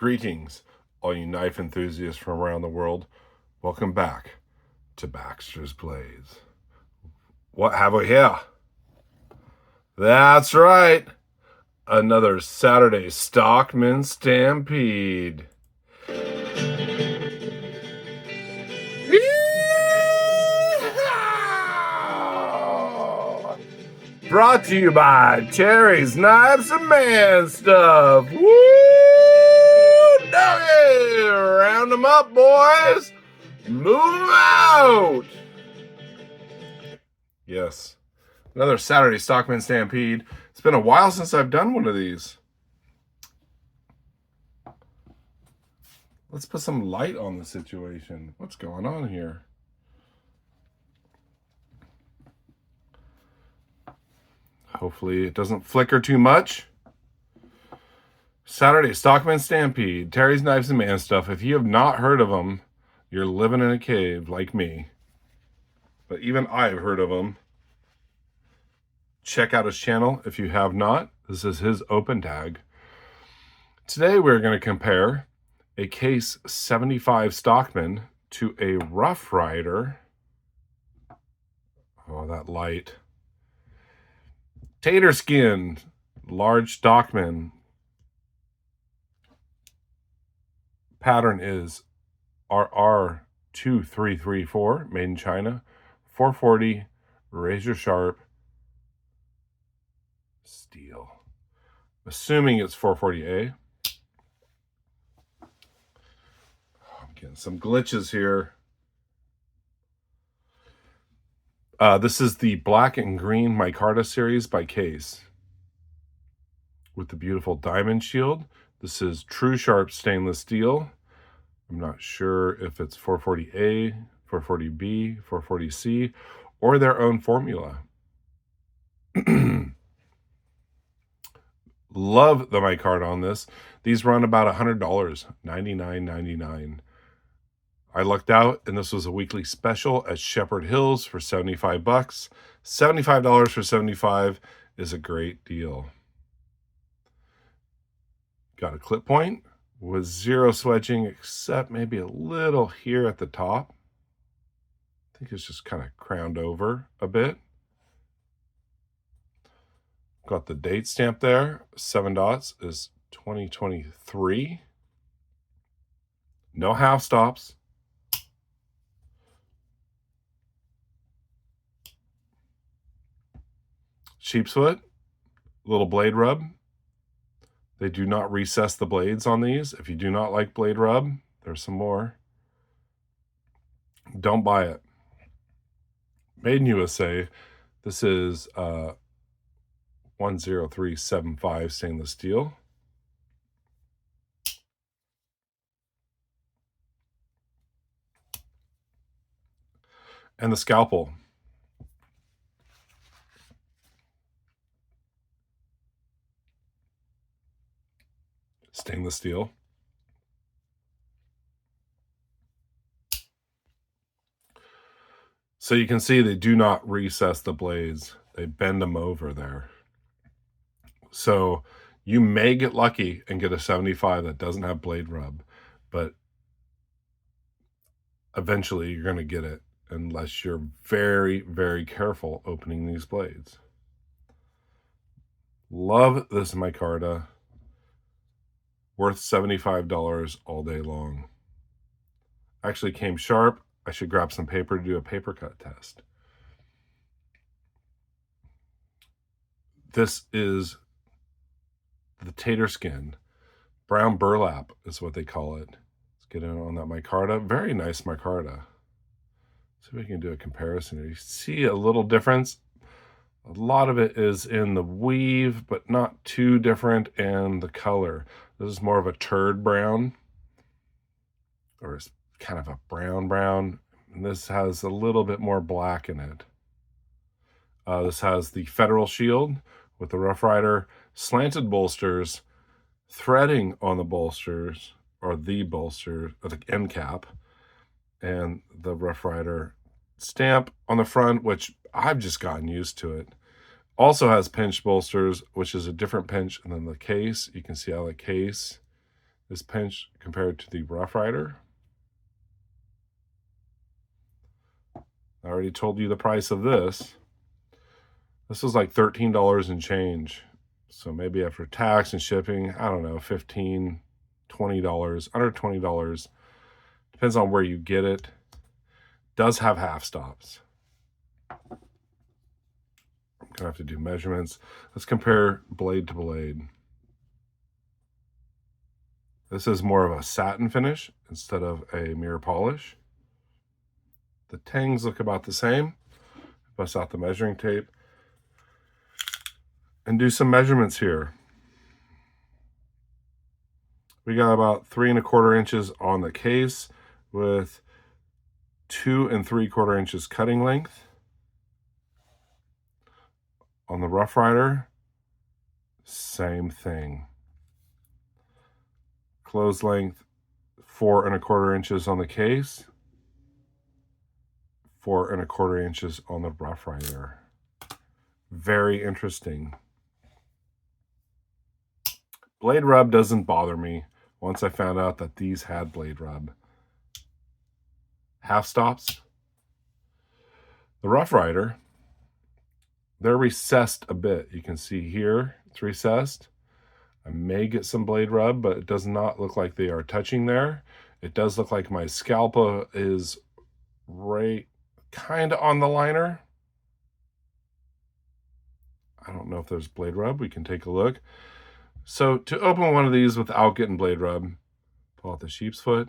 Greetings, all you knife enthusiasts from around the world. Welcome back to Baxter's Blades. What have we here? That's right, another Saturday Stockman Stampede. Brought to you by Terry's Knives and Man Stuff. Woo! Doggy! Round them up, boys. Move 'em out. Yes, another Saturday Stockman Stampede. It's been a while since I've done one of these. Let's put some light on the situation. What's going on here? Hopefully it doesn't flicker too much. Saturday Stockman Stampede, Terry's Knives and Man Stuff. If you have not heard of them, you're living in a cave like me. But even I've heard of him. Check out his channel if you have not. This is his open tag. Today we're going to compare a Case 75 Stockman to a Rough Ryder. Oh, that light. Tater skin, large Stockman. Pattern is RR2334, made in China. 440, razor sharp steel. Assuming it's 440A. I'm getting some glitches here. This is the black and green Micarta series by Case with the beautiful diamond shield. This is true sharp stainless steel. I'm not sure if it's 440A, 440B, 440C, or their own formula. Love the Micarta on this. These run about $100, $99.99. I lucked out, and this was a weekly special at Shepherd Hills for 75 bucks. $75 for 75 is a great deal. Got a clip point with zero swedging, except maybe a little here at the top. I think it's just kind of crowned over a bit. Got the date stamp there. 7 dots is 2023. No half stops. Sheepsfoot, little blade rub. They do not recess the blades on these. If you do not like blade rub, there's some more. Don't buy it. Made in USA. This is 10375 stainless steel. And the scalpel. Stainless steel. So you can see they do not recess the blades. They bend them over there. So you may get lucky and get a 75 that doesn't have blade rub, but eventually you're going to get it unless you're very, very careful opening these blades. Love this Micarta. Worth $75 all day long. Actually came sharp. I should grab some paper to do a paper cut test. This is the tater skin. Brown burlap is what they call it. Let's get in on that Micarta. Very nice Micarta. See if we can do a comparison here. You see a little difference. A lot of it is in the weave, but not too different, and the color. This is more of a turd brown, or it's kind of a brown, and this has a little bit more black in it. This has the Federal shield with the Rough Ryder slanted bolsters, threading on the bolsters, or the bolster, or the end cap, and the Rough Ryder stamp on the front, which I've just gotten used to it. Also has pinched bolsters, which is a different pinch than the Case. You can see how the Case this pinch compared to the Rough Ryder. I already told you the price of this. This was like $13 and change. So maybe after tax and shipping, I don't know, $15, $20, under $20. Depends on where you get it. Does have half stops. I'm gonna have to do measurements. Let's compare blade to blade. This is more of a satin finish instead of a mirror polish. The tangs look about the same. Bust out the measuring tape and do some measurements here. We got about 3 1/4 inches on the case with 2 3/4 inches cutting length. On the Rough Ryder, same thing. Close length, 4 1/4 inches on the case, 4 1/4 inches on the Rough Ryder. Very interesting. Blade rub doesn't bother me once I found out that these had blade rub. Half stops. The Rough Ryder, they're recessed a bit. You can see here it's recessed. I may get some blade rub, but it does not look like they are touching there. It does look like my scalpel is right kind of on the liner. I don't know if there's blade rub. We can take a look. So to open one of these without getting blade rub, pull out the sheep's foot,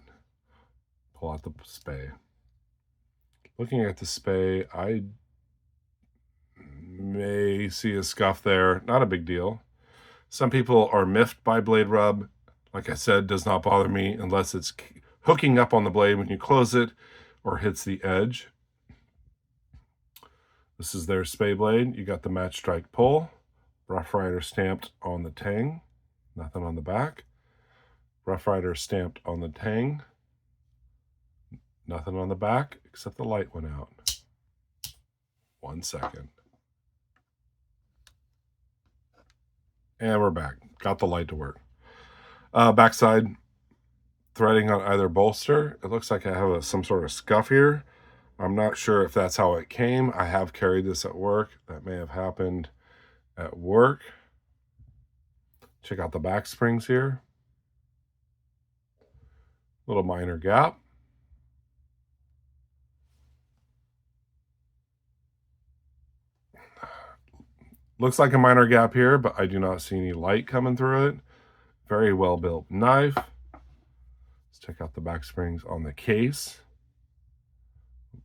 pull out the spay. Looking at the spay, I may see a scuff there. Not a big deal. Some people are miffed by blade rub. Like I said, does not bother me unless it's hooking up on the blade when you close it or hits the edge. This is their spay blade. You got the match strike pull. Rough Ryder stamped on the tang. Nothing on the back. Rough Ryder stamped on the tang. Nothing on the back except the light went out. 1 second. And we're back. Got the light to work. Backside threading on either bolster. It looks like I have some sort of scuff here. I'm not sure if that's how it came. I have carried this at work. That may have happened at work. Check out the back springs here. Little minor gap. Looks like a minor gap here, but I do not see any light coming through it. Very well built knife. Let's check out the back springs on the case.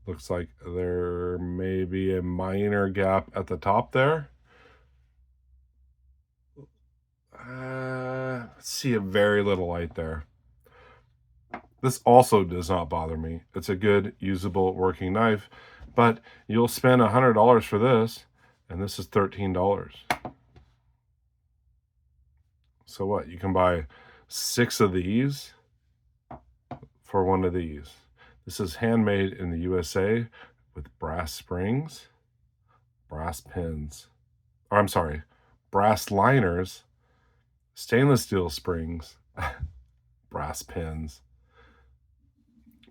Looks like there may be a minor gap at the top there. See a very little light there. This also does not bother me. It's a good, usable, working knife, but you'll spend $100 for this, and this is $13. So what? You can buy 6 of these for 1 of these. This is handmade in the USA with brass springs, brass pins. Or I'm sorry, brass liners, stainless steel springs, brass pins.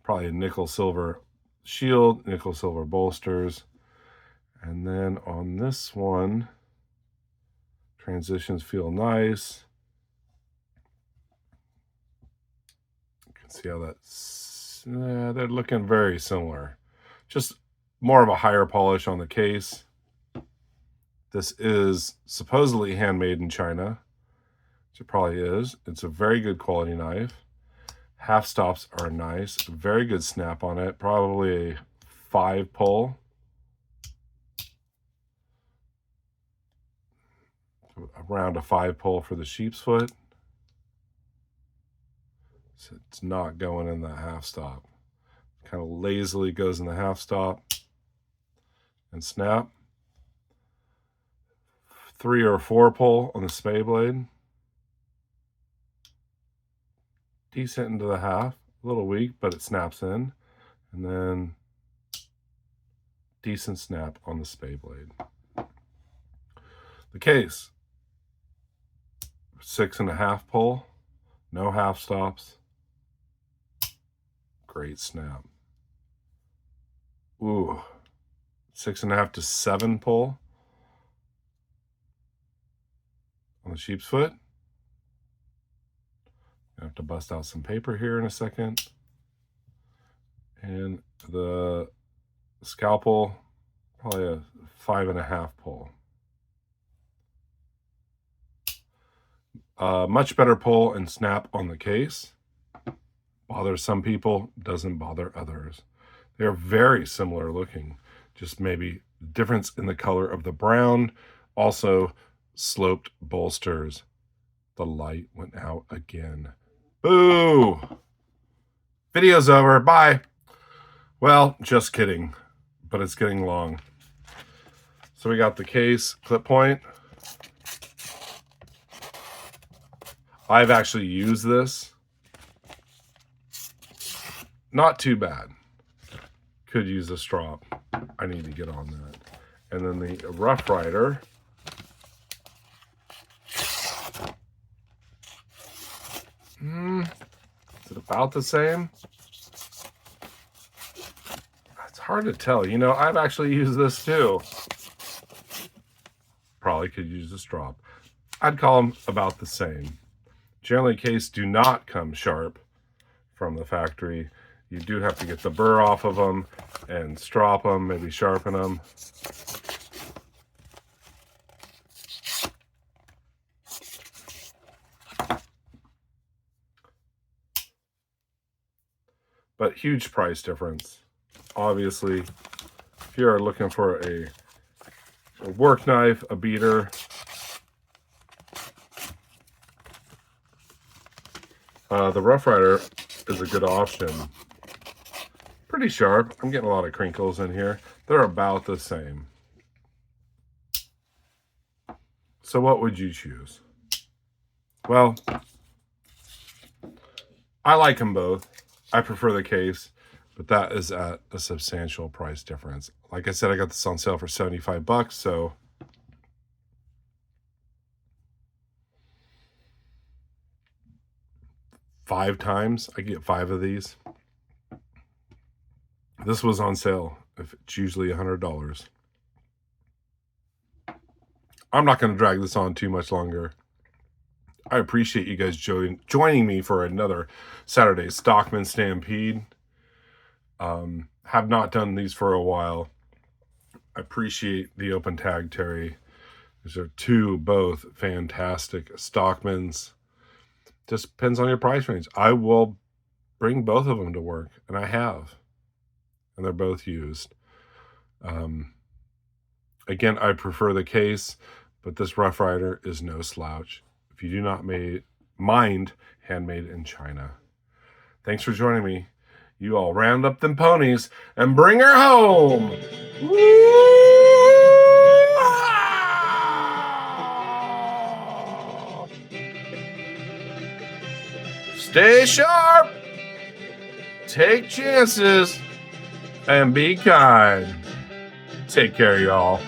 Probably a nickel silver shield, nickel silver bolsters. And then on this one, transitions feel nice. You can see how that's, they're looking very similar. Just more of a higher polish on the case. This is supposedly handmade in China, which it probably is. It's a very good quality knife. Half stops are nice. Very good snap on it. Probably a 5 pull. Around a 5 pull for the sheep's foot. So it's not going in the half stop. Kind of lazily goes in the half stop and snap. 3 or 4 pull on the spay blade. Decent into the half, a little weak, but it snaps in. And then decent snap on the spay blade. The case, 6 1/2 pull No half stops. Great snap. Ooh, 6.5 to 7 pull on the sheep's foot. I have to bust out some paper here in a second. And the scalpel, probably a 5.5 pull. Much better pull and snap on the case. Bothers some people, doesn't bother others. They're very similar looking, just maybe difference in the color of the brown. Also, sloped bolsters. The light went out again. Boo! Video's over. Bye. Well, just kidding, but it's getting long. So we got the case, clip point. I've actually used this. Not too bad. Could use a strop. I need to get on that. And then the Rough Ryder. Is it about the same? It's hard to tell. You know, I've actually used this too. Probably could use a strop. I'd call them about the same. Generally, case do not come sharp from the factory. You do have to get the burr off of them and strop them, maybe sharpen them. But huge price difference. Obviously, if you're looking for a work knife, a beater, the Rough Ryder is a good option. Pretty sharp. I'm getting a lot of crinkles in here. They're about the same. So what would you choose? Well, I like them both. I prefer the case, but that is at a substantial price difference. Like I said, I got this on sale for 75 bucks, so five times I get 5 of these. This was on sale. If it's usually $100. I'm not going to drag this on too much longer. I appreciate you guys joining me for another Saturday Stockman Stampede. Have not done these for a while. I appreciate the open tag, Terry. These are both fantastic Stockmans. Just depends on your price range. I will bring both of them to work, and I have. And they're both used. Again, I prefer the case, but this Rough Ryder is no slouch. If you do not mind handmade in China. Thanks for joining me. You all round up them ponies and bring her home. Stay sharp, take chances, and be kind. Take care, y'all.